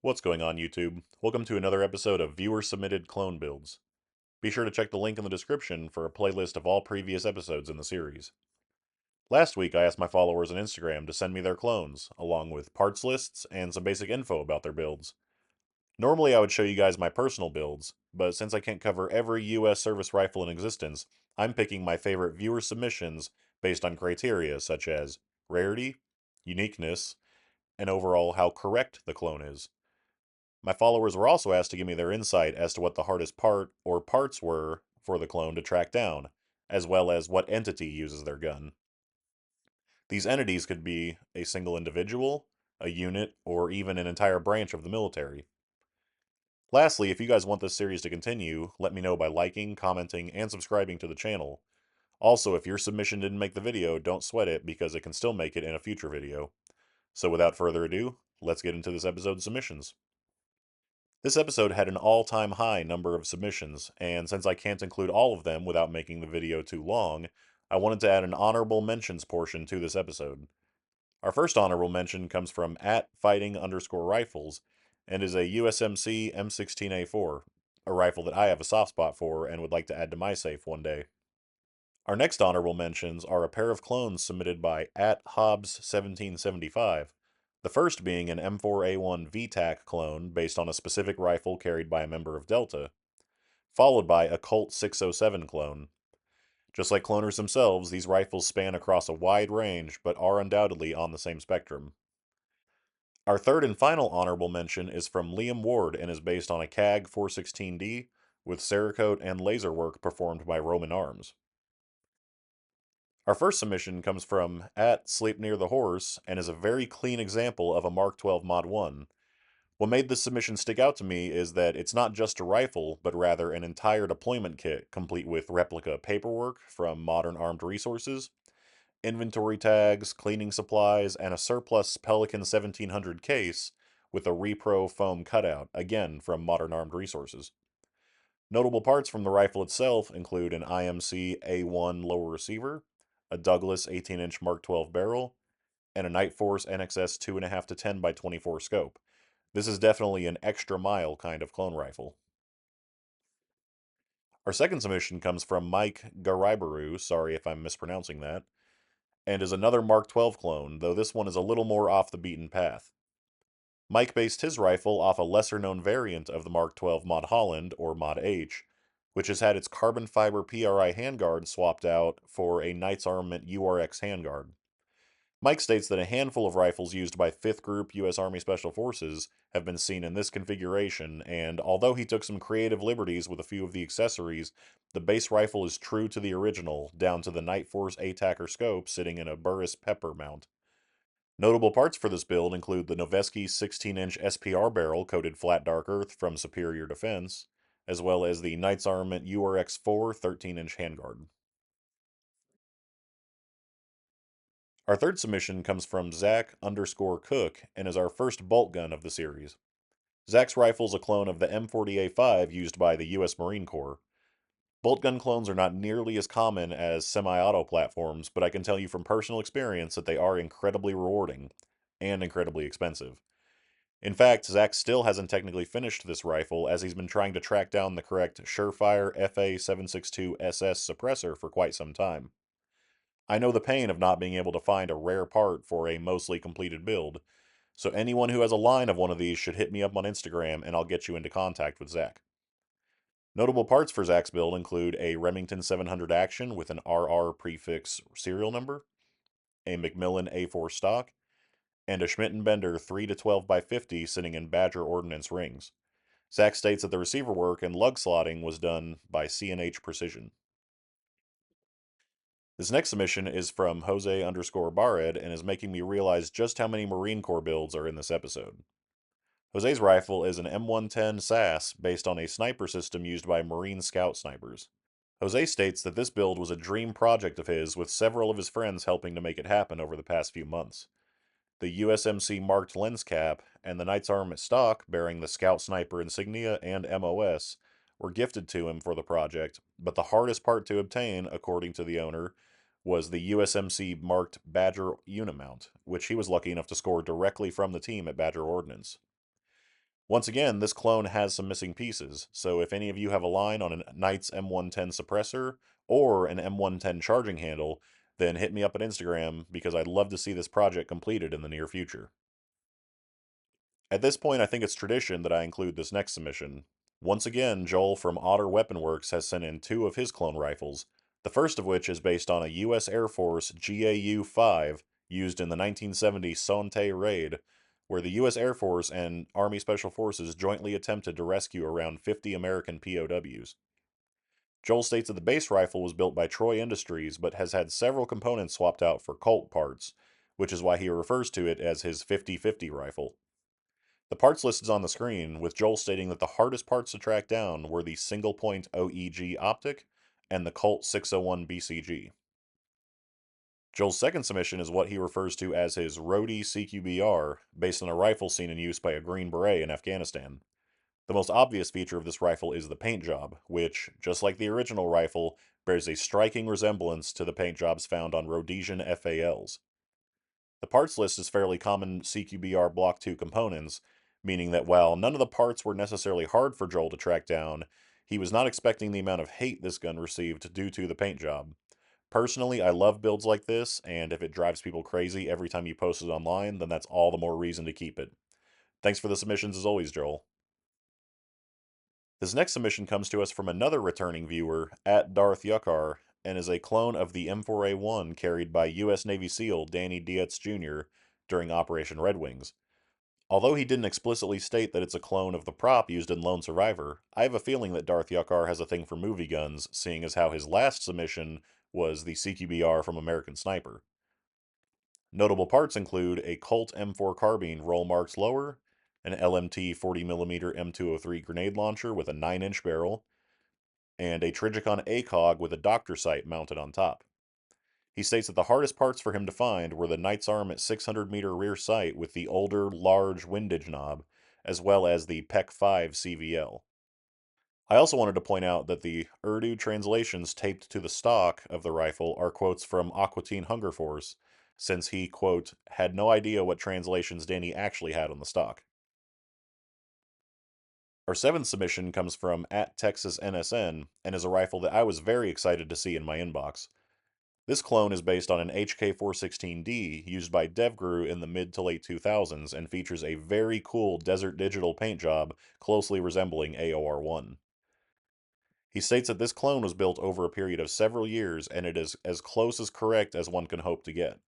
What's going on, YouTube? Welcome to another episode of viewer-submitted clone builds. Be sure to check the link in the description for a playlist of all previous episodes in the series. Last week, I asked my followers on Instagram to send me their clones, along with parts lists and some basic info about their builds. Normally, I would show you guys my personal builds, but since I can't cover every US service rifle in existence, I'm picking my favorite viewer submissions based on criteria such as rarity, uniqueness, and overall how correct the clone is. My followers were also asked to give me their insight as to what the hardest part or parts were for the clone to track down, as well as what entity uses their gun. These entities could be a single individual, a unit, or even an entire branch of the military. Lastly, if you guys want this series to continue, let me know by liking, commenting, and subscribing to the channel. Also, if your submission didn't make the video, don't sweat it because it can still make it in a future video. So without further ado, let's get into this episode's submissions. This episode had an all-time high number of submissions, and since I can't include all of them without making the video too long, I wanted to add an honorable mentions portion to this episode. Our first honorable mention comes from @fighting_rifles and is a USMC M16A4, a rifle that I have a soft spot for and would like to add to my safe one day. Our next honorable mentions are a pair of clones submitted by @Hobbs1775, the first being an M4A1 VTAC clone based on a specific rifle carried by a member of Delta, followed by a Colt 607 clone. Just like cloners themselves, these rifles span across a wide range, but are undoubtedly on the same spectrum. Our third and final honorable mention is from Liam Ward and is based on a CAG 416D with Cerakote and laser work performed by Roman Arms. Our first submission comes from @SleepNearTheHorse and is a very clean example of a Mark 12 Mod 1. What made this submission stick out to me is that it's not just a rifle, but rather an entire deployment kit complete with replica paperwork from Modern Armed Resources, inventory tags, cleaning supplies, and a surplus Pelican 1700 case with a repro foam cutout, again from Modern Armed Resources. Notable parts from the rifle itself include an IMC A1 lower receiver, a Douglas 18-inch Mark 12 barrel, and a Nightforce NXS 2.5 to 10 by 24 scope. This is definitely an extra mile kind of clone rifle. Our second submission comes from Mikegberu, sorry if I'm mispronouncing that, and is another Mark 12 clone, though this one is a little more off the beaten path. Mike based his rifle off a lesser-known variant of the Mark 12 Mod Holland, or Mod H, which has had its carbon fiber PRI handguard swapped out for a Knights Armament URX handguard. Mike states that a handful of rifles used by 5th Group U.S. Army Special Forces have been seen in this configuration, and although he took some creative liberties with a few of the accessories, the base rifle is true to the original, down to the Nightforce ATACR scope sitting in a Burris Pepper mount. Notable parts for this build include the Noveske 16-inch SPR barrel coated flat dark earth from Superior Defense, as well as the Knights Armament URX-4 13-inch handguard. Our third submission comes from Zach_Cook and is our first bolt gun of the series. Zach's rifle is a clone of the M40A5 used by the U.S. Marine Corps. Bolt gun clones are not nearly as common as semi-auto platforms, but I can tell you from personal experience that they are incredibly rewarding and incredibly expensive. In fact, Zach still hasn't technically finished this rifle as he's been trying to track down the correct Surefire FA762SS suppressor for quite some time. I know the pain of not being able to find a rare part for a mostly completed build, so anyone who has a line of one of these should hit me up on Instagram and I'll get you into contact with Zach. Notable parts for Zach's build include a Remington 700 Action with an RR prefix serial number, a Macmillan A4 stock, and a Schmidt & Bender 3 to 12 by 50 sitting in Badger Ordnance rings. Zach states that the receiver work and lug slotting was done by C&H Precision. This next submission is from Jose_Barreda and is making me realize just how many Marine Corps builds are in this episode. Jose's rifle is an M110 SAS based on a sniper system used by Marine Scout snipers. Jose states that this build was a dream project of his, with several of his friends helping to make it happen over the past few months. The USMC marked lens cap and the Knight's Armament stock bearing the Scout Sniper insignia and MOS were gifted to him for the project, but the hardest part to obtain, according to the owner, was the USMC marked Badger Unimount, which he was lucky enough to score directly from the team at Badger Ordnance. Once again, this clone has some missing pieces, so if any of you have a line on a Knight's M110 suppressor or an M110 charging handle, then hit me up on Instagram because I'd love to see this project completed in the near future. At this point, I think it's tradition that I include this next submission. Once again, Joel from Otter Weapon Works has sent in two of his clone rifles, the first of which is based on a U.S. Air Force GAU-5 used in the 1970 Sonte raid, where the U.S. Air Force and Army Special Forces jointly attempted to rescue around 50 American POWs. Joel states that the base rifle was built by Troy Industries but has had several components swapped out for Colt parts, which is why he refers to it as his 50-50 rifle. The parts list is on the screen, with Joel stating that the hardest parts to track down were the single-point OEG optic and the Colt 601 BCG. Joel's second submission is what he refers to as his Rhodey CQBR, based on a rifle seen in use by a Green Beret in Afghanistan. The most obvious feature of this rifle is the paint job, which, just like the original rifle, bears a striking resemblance to the paint jobs found on Rhodesian FALs. The parts list is fairly common CQBR Block 2 components, meaning that while none of the parts were necessarily hard for Joel to track down, he was not expecting the amount of hate this gun received due to the paint job. Personally, I love builds like this, and if it drives people crazy every time you post it online, then that's all the more reason to keep it. Thanks for the submissions as always, Joel. This next submission comes to us from another returning viewer, at Darth Yuar, and is a clone of the M4A1 carried by U.S. Navy SEAL Danny Dietz Jr. during Operation Red Wings. Although he didn't explicitly state that it's a clone of the prop used in Lone Survivor, I have a feeling that Darth Yuar has a thing for movie guns, seeing as how his last submission was the CQBR from American Sniper. Notable parts include a Colt M4 carbine roll marks lower, an LMT 40mm M203 grenade launcher with a 9-inch barrel, and a Trigicon ACOG with a doctor sight mounted on top. He states that the hardest parts for him to find were the Knight's Arm at 600-meter rear sight with the older, large windage knob, as well as the PEC 5 CVL. I also wanted to point out that the Urdu translations taped to the stock of the rifle are quotes from Aqua Teen Hunger Force, since he, quote, had no idea what translations Danny actually had on the stock. Our seventh submission comes from at Texas NSN and is a rifle that I was very excited to see in my inbox. This clone is based on an HK416D used by DevGru in the mid to late 2000s and features a very cool Desert Digital paint job closely resembling AOR1. He states that this clone was built over a period of several years and it is as close as correct as one can hope to get.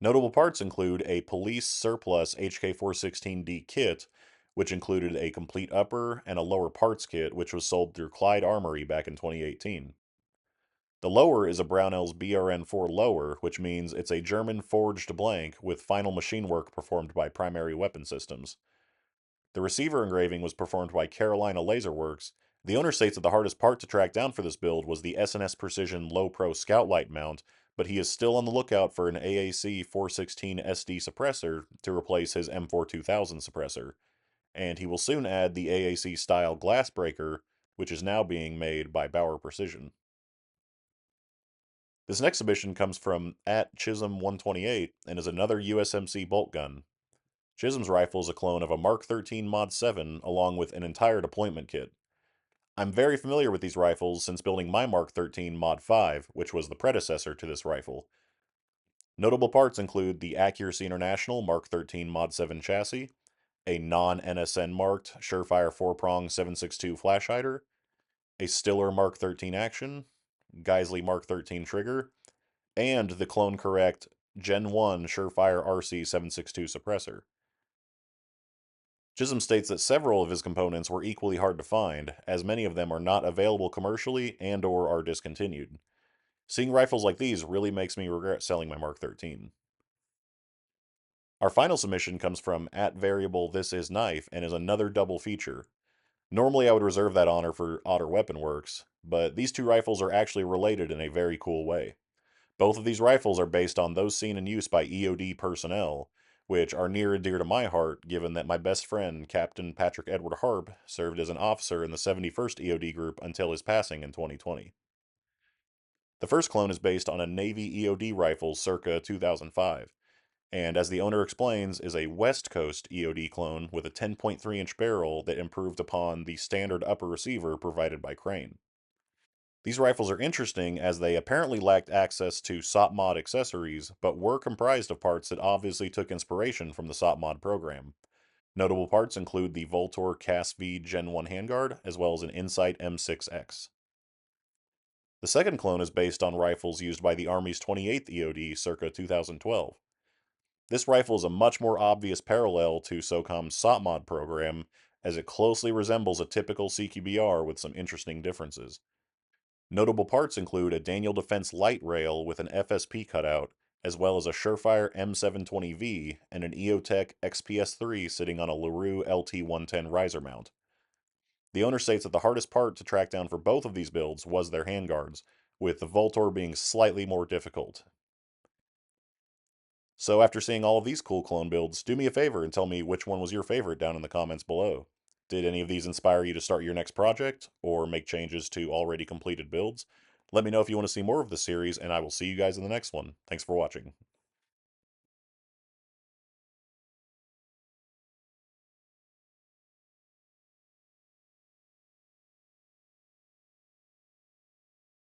Notable parts include a police surplus HK416D kit, which included a complete upper and a lower parts kit, which was sold through Clyde Armory back in 2018. The lower is a Brownell's BRN4 lower, which means it's a German forged blank with final machine work performed by Primary Weapon Systems. The receiver engraving was performed by Carolina Laser Works. The owner states that the hardest part to track down for this build was the S&S Precision Low Pro Scout Light mount, but he is still on the lookout for an AAC 416 SD suppressor to replace his M4 2000 suppressor, and he will soon add the AAC style glass breaker, which is now being made by Bauer Precision. This next submission comes from at Chism 128 and is another USMC bolt gun. Chism's rifle is a clone of a Mark 13 Mod 7 along with an entire deployment kit. I'm very familiar with these rifles since building my Mark 13 Mod 5, which was the predecessor to this rifle. Notable parts include the Accuracy International Mark 13 Mod 7 chassis, a non-NSN marked Surefire 4-prong 7.62 flash hider, a Stiller Mark 13 action, Geisley Mark 13 trigger, and the clone correct Gen 1 Surefire RC 7.62 suppressor. Chism states that several of his components were equally hard to find, as many of them are not available commercially and or are discontinued. Seeing rifles like these really makes me regret selling my Mark 13. Our final submission comes from at variable this is knife and is another double feature. Normally I would reserve that honor for Otter Weapon Works, but these two rifles are actually related in a very cool way. Both of these rifles are based on those seen in use by EOD personnel, which are near and dear to my heart given that my best friend, Captain Patrick Edward Harp, served as an officer in the 71st EOD group until his passing in 2020. The first clone is based on a Navy EOD rifle circa 2005. and as the owner explains, is a West Coast EOD clone with a 10.3-inch barrel that improved upon the standard upper receiver provided by Crane. These rifles are interesting as they apparently lacked access to SOP mod accessories, but were comprised of parts that obviously took inspiration from the SOP mod program. Notable parts include the Voltor CAS-V Gen 1 handguard, as well as an Insight M6X. The second clone is based on rifles used by the Army's 28th EOD circa 2012. This rifle is a much more obvious parallel to SOCOM's SOP mod program, as it closely resembles a typical CQBR with some interesting differences. Notable parts include a Daniel Defense light rail with an FSP cutout, as well as a Surefire M720V and an EOTech XPS-3 sitting on a LaRue LT-110 riser mount. The owner states that the hardest part to track down for both of these builds was their handguards, with the Voltor being slightly more difficult. So after seeing all of these cool clone builds, do me a favor and tell me which one was your favorite down in the comments below. Did any of these inspire you to start your next project, or make changes to already completed builds? Let me know if you want to see more of the series, and I will see you guys in the next one. Thanks for watching.